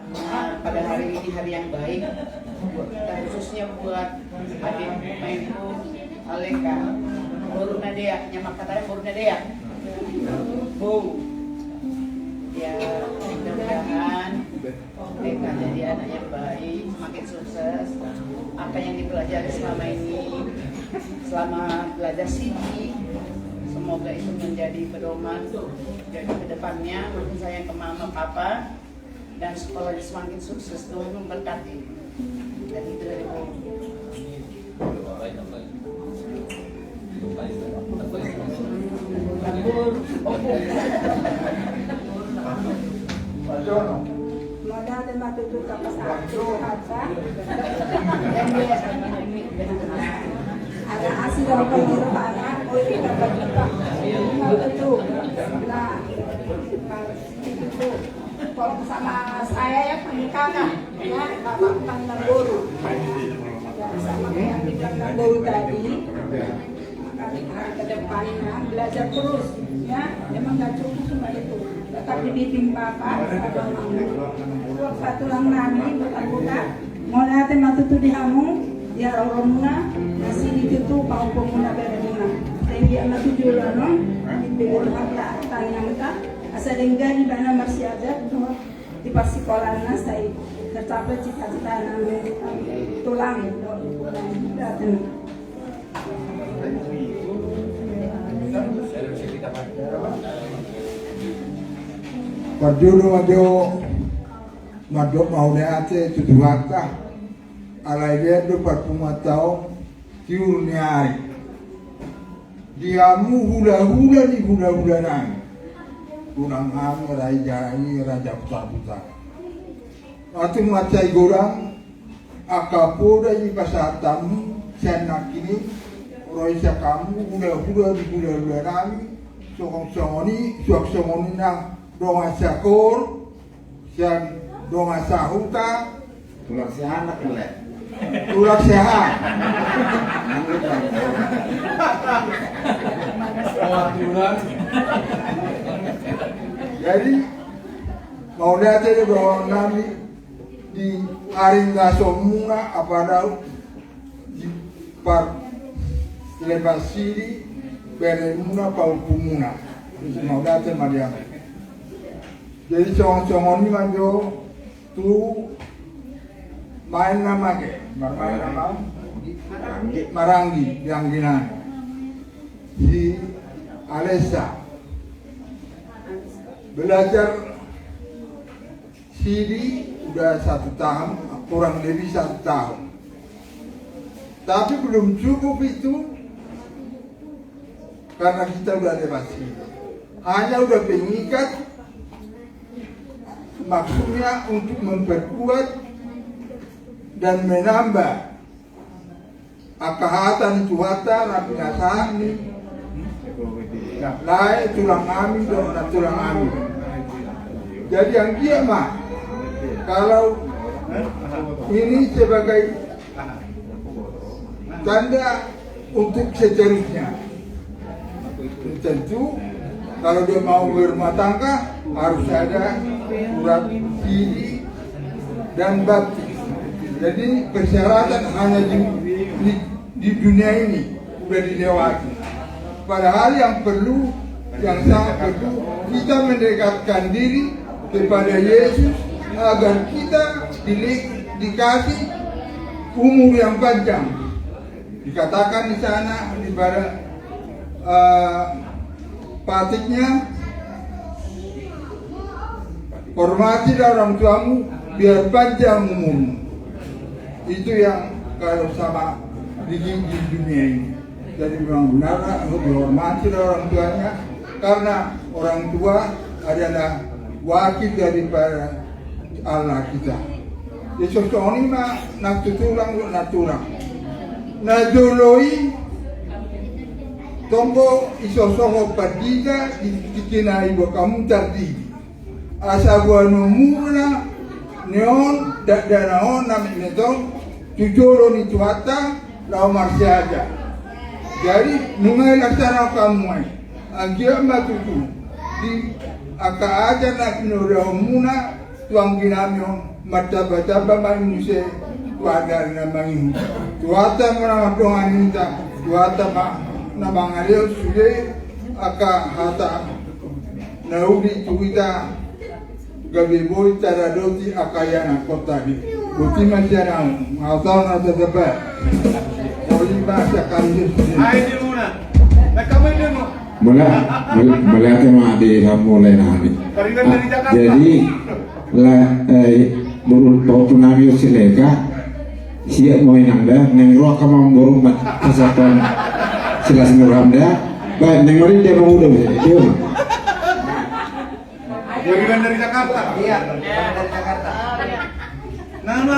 karena pada hari ini hari yang baik dan khususnya buat adik Menko Aleka Boru Nadea, nyamak katanya Boru Nadea Bu ya, mudah-mudahan Aleka jadi anak yang baik, semakin sukses. Apa yang dipelajari selama ini, selama belajar sini, semoga itu menjadi pedoman jadi kedepannya makin sayang ke mama papa dan sekolahnya semakin sukses. Tuhan memberkati dan itu dari Allah. Modal matututo ka sa ata. Ada asli daw kayo para o ipapagita. Ito na ito kalau sama saya ya pernikahan ya bapak Pangdam Boru. Sama kayak Pangdam Boru tadi. Ke depannya belajar terus ya, emang nggak cukup cuma itu, tetap dibimbing bapak sama mama. Satu lang namin bukan mau natin matutunan kamu ya orang muna nasi itu paupo muna bermuna sehingga anak tujuh orang dibeli harta tanya kita asal dengan bana masih ada di pasikolan saya tercapai cita-cita namin tulang datang. Perjudu madok mau ate tuduhaka alai do perpumatau tiur nyari diamu hula-hula di hula-hula nang kurang raja putar-putar atu macai gorang akapoda di pasar tamu senak ini roisa kamu hula-hula di hula-hula nang sokong-songoni nang donga syakor dan donga sahuta Tulak si anak mulai. tulak sehat jadi mau lihat aja bahwa kami di Aringa semua apa tahu di par lepas sini beremuna paupumuna mau lihat Mariam. Jadi songon-songon ini manjo tu main nama ke, main nama Marangi yang dinan si Alessa belajar CD udah 1 tahun, kurang lebih 1 tahun. Tapi belum cukup itu karena kita udah lewat CD. Hanya udah pengikat. Maksudnya untuk memperkuat dan menambah akahatan tuata rapinasaan ini lain tulang amin dan tulang amin. Jadi yang dia mah kalau ini sebagai tanda untuk seterusnya tentu kalau dia mau berumah tangga harus ada surat CD dan baptis. Jadi persyaratan hanya di dunia ini sudah dilewati. Padahal yang perlu, yang sangat perlu, kita mendekatkan diri kepada Yesus agar kita dikasih umur yang panjang. Dikatakan di sana di pada patiknya, hormatilah orang tuamu biar panjang umurmu. Itu yang kalau sama di dunia ini. Jadi memang benar dihormatilah orang tuanya karena orang tua adalah wakil daripada Allah kita. Yesus ini mah nak tulang najoloi tonggo isosoho padida dikina ibu kamu tadi asabuanu muna neon danaon namanya tong tujolo ni tuata lau marsiaja jadi nungai laksana kamu angkia matutu di aka aja nak nurau muna tuang ginamyo mata-bata manguse tuadar na mangimu tuata mana dongan inta tuata na mangareo sude aka hata naudi tuita gabi boy taradoti akayana kota di buti masyarakat atau nasa dapat boleh bahasa kanjir Mulai tema di mulai nami. Jadi burul pautunami sileka siap mau nangda nengro kamam burung mat kesatuan silas nguramda baik nengori dia mau udah itu. Dari Jakarta. Iya, dari Jakarta. Nama